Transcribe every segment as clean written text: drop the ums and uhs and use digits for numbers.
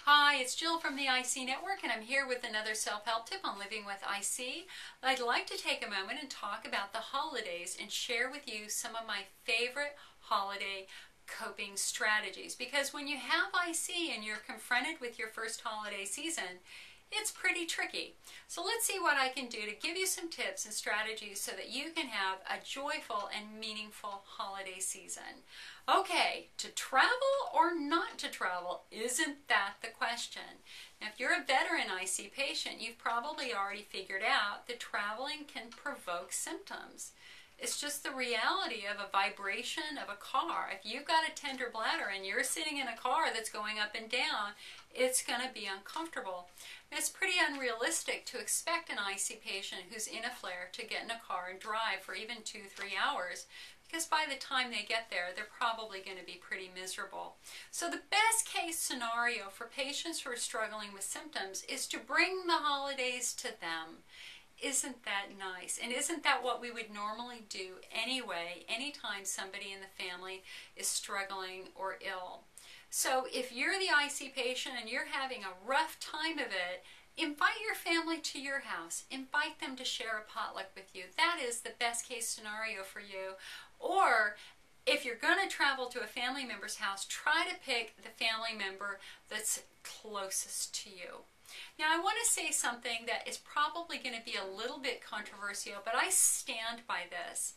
Hi, it's Jill from the IC Network, and I'm here with another self-help tip on living with IC. I'd like to take a moment and talk about the holidays and share with you some of my favorite holiday coping strategies. Because when you have IC and you're confronted with your first holiday season, it's pretty tricky. So let's see what I can do to give you some tips and strategies so that you can have a joyful and meaningful holiday season. Okay, to travel or not to travel, isn't that the question? Now, if you're a veteran IC patient, you've probably already figured out that traveling can provoke symptoms. It's just the reality of a vibration of a car. If you've got a tender bladder and you're sitting in a car that's going up and down, it's going to be uncomfortable. And it's pretty unrealistic to expect an IC patient who's in a flare to get in a car and drive for even 2-3 hours, because by the time they get there, they're probably going to be pretty miserable. So the best case scenario for patients who are struggling with symptoms is to bring the holidays to them. Isn't that nice? And isn't that what we would normally do anyway, anytime somebody in the family is struggling or ill? So if you're the IC patient and you're having a rough time of it, invite your family to your house. Invite them to share a potluck with you. That is the best case scenario for you. Or if you're going to travel to a family member's house, try to pick the family member that's closest to you. Now, I want to say something that is probably going to be a little bit controversial, but I stand by this.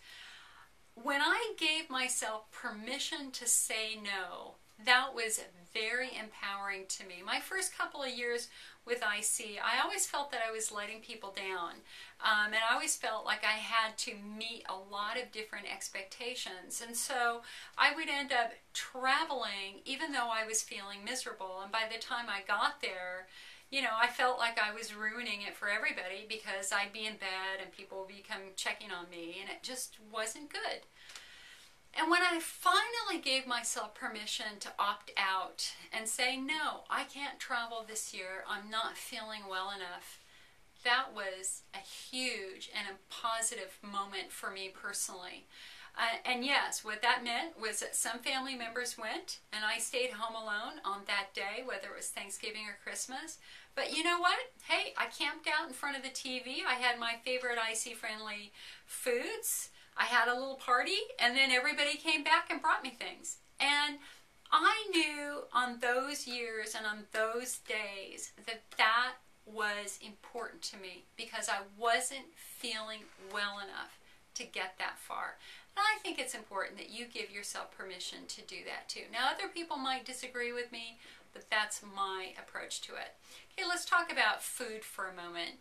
When I gave myself permission to say no, that was very empowering to me. My first couple of years with IC, I always felt that I was letting people down. And I always felt like I had to meet a lot of different expectations. And so I would end up traveling even though I was feeling miserable. And by the time I got there, you know, I felt like I was ruining it for everybody because I'd be in bed and people would become checking on me, and it just wasn't good. And when I finally gave myself permission to opt out and say, no, I can't travel this year, I'm not feeling well enough, that was a huge and a positive moment for me personally. And yes, what that meant was that some family members went and I stayed home alone on that day, whether it was Thanksgiving or Christmas. But you know what? Hey, I camped out in front of the TV. I had my favorite IC-friendly foods. I had a little party, and then everybody came back and brought me things. And I knew on those years and on those days that that was important to me because I wasn't feeling well enough to get that far. And I think it's important that you give yourself permission to do that too. Now, other people might disagree with me, but that's my approach to it. Okay, let's talk about food for a moment.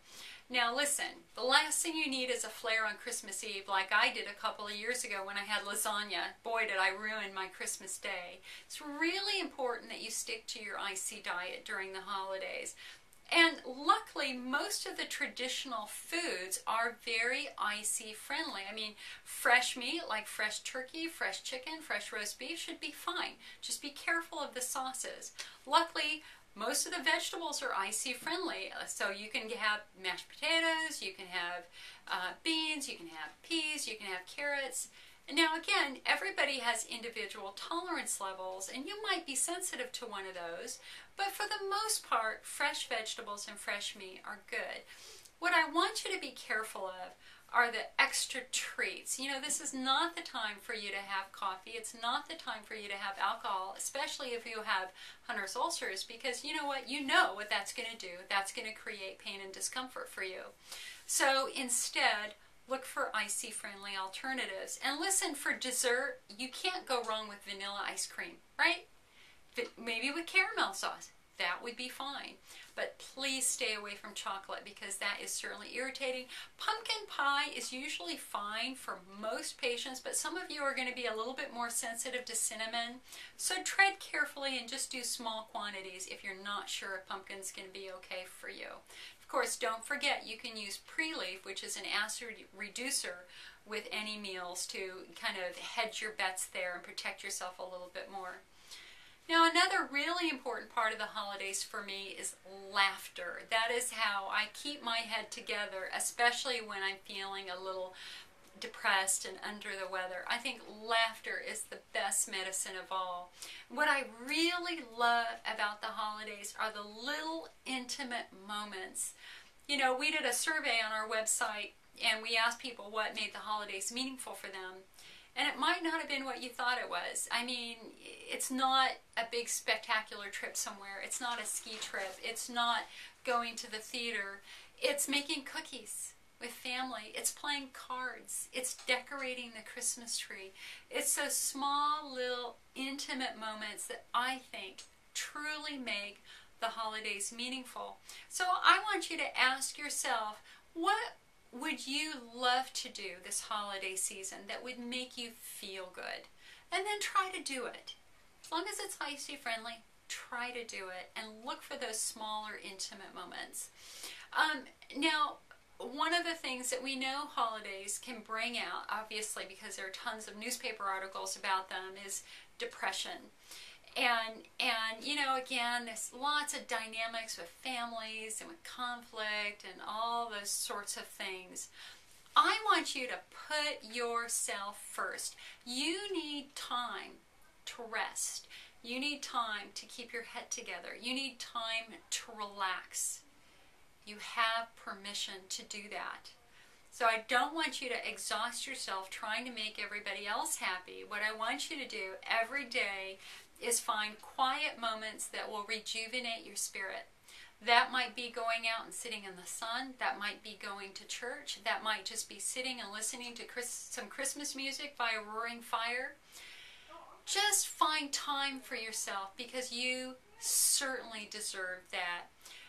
Now listen, the last thing you need is a flare on Christmas Eve like I did a couple of years ago when I had lasagna. Boy, did I ruin my Christmas day. It's really important that you stick to your IC diet during the holidays. And luckily, most of the traditional foods are very IC friendly. I mean, fresh meat like fresh turkey, fresh chicken, fresh roast beef should be fine. Just be careful of the sauces. Luckily, most of the vegetables are IC friendly. So you can have mashed potatoes, you can have beans, you can have peas, you can have carrots. And now again, everybody has individual tolerance levels, and you might be sensitive to one of those, but for the most part, fresh vegetables and fresh meat are good. What I want you to be careful of are the extra treats. You know, this is not the time for you to have coffee. It's not the time for you to have alcohol, especially if you have Hunter's ulcers, because you know what that's going to do. That's going to create pain and discomfort for you. So instead, look for IC-friendly alternatives. And listen, for dessert, you can't go wrong with vanilla ice cream, right? Maybe with caramel sauce. That would be fine. But please stay away from chocolate because that is certainly irritating. Pumpkin pie is usually fine for most patients, but some of you are going to be a little bit more sensitive to cinnamon. So tread carefully and just do small quantities if you're not sure if pumpkin's going to be okay for you. Of course, don't forget you can use pre-leaf, which is an acid reducer, with any meals to kind of hedge your bets there and protect yourself a little bit more. Now, another really important part of the holidays for me is laughter. That is how I keep my head together, especially when I'm feeling a little depressed and under the weather. I think laughter is the best medicine of all. What I really love about the holidays are the little intimate moments. You know, we did a survey on our website and we asked people what made the holidays meaningful for them. And it might not have been what you thought it was. I mean, it's not a big spectacular trip somewhere. It's not a ski trip. It's not going to the theater. It's making cookies with family. It's playing cards. It's decorating the Christmas tree. It's those small little intimate moments that I think truly make the holidays meaningful. So I want you to ask yourself, what would you love to do this holiday season that would make you feel good? And then try to do it. As long as it's IC friendly, try to do it and look for those smaller intimate moments. Now, one of the things that we know holidays can bring out, obviously because there are tons of newspaper articles about them, is depression. And you know, again, there's lots of dynamics with families and with conflict and all those sorts of things. I want you to put yourself first. You need time to rest. You need time to keep your head together. You need time to relax. You have permission to do that. So I don't want you to exhaust yourself trying to make everybody else happy. What I want you to do every day is find quiet moments that will rejuvenate your spirit. That might be going out and sitting in the sun. That might be going to church. That might just be sitting and listening to some Christmas music by a roaring fire. Just find time for yourself because you certainly deserve that.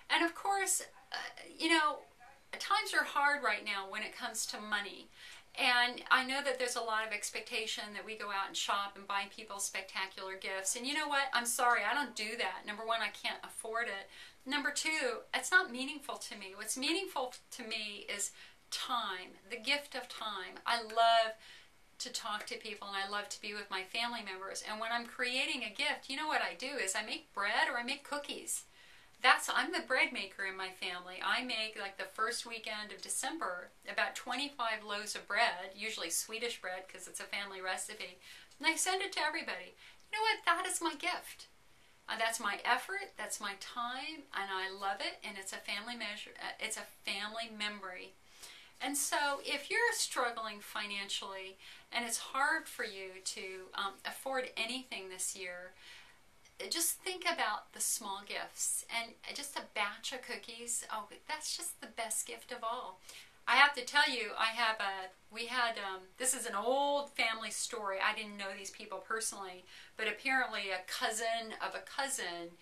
And of course, you know, times are hard right now when it comes to money. And I know that there's a lot of expectation that we go out and shop and buy people spectacular gifts. And you know what? I'm sorry, I don't do that. Number one, I can't afford it. Number two, it's not meaningful to me. What's meaningful to me is time, the gift of time. I love to talk to people and I love to be with my family members. And when I'm creating a gift, you know what I do is I make bread or I make cookies. I'm the bread maker in my family. I make, like the first weekend of December, about 25 loaves of bread, usually Swedish bread because it's a family recipe, and I send it to everybody. You know what? That is my gift. That's my effort, that's my time, and I love it, and it's a family measure. It's a family memory. And so if you're struggling financially and it's hard for you to afford anything this year, just think about the small gifts and just a batch of cookies. Oh, that's just the best gift of all. I have to tell you, this is an old family story. I didn't know these people personally, but apparently a cousin of a cousin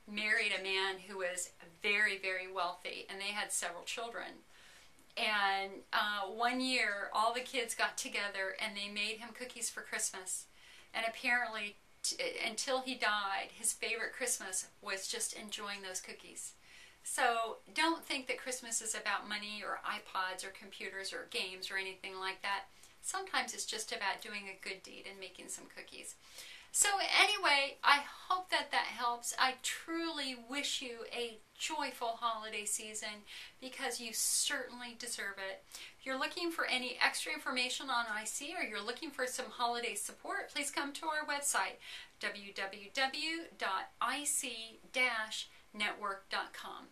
married a man who was very, very wealthy, and they had several children. And one year, all the kids got together and they made him cookies for Christmas. And apparently, until he died, his favorite Christmas was just enjoying those cookies. So don't think that Christmas is about money or iPods or computers or games or anything like that. Sometimes it's just about doing a good deed and making some cookies. So anyway, I hope that helps. I truly wish you a joyful holiday season because you certainly deserve it. If you're looking for any extra information on IC or you're looking for some holiday support, please come to our website, www.ic-network.com.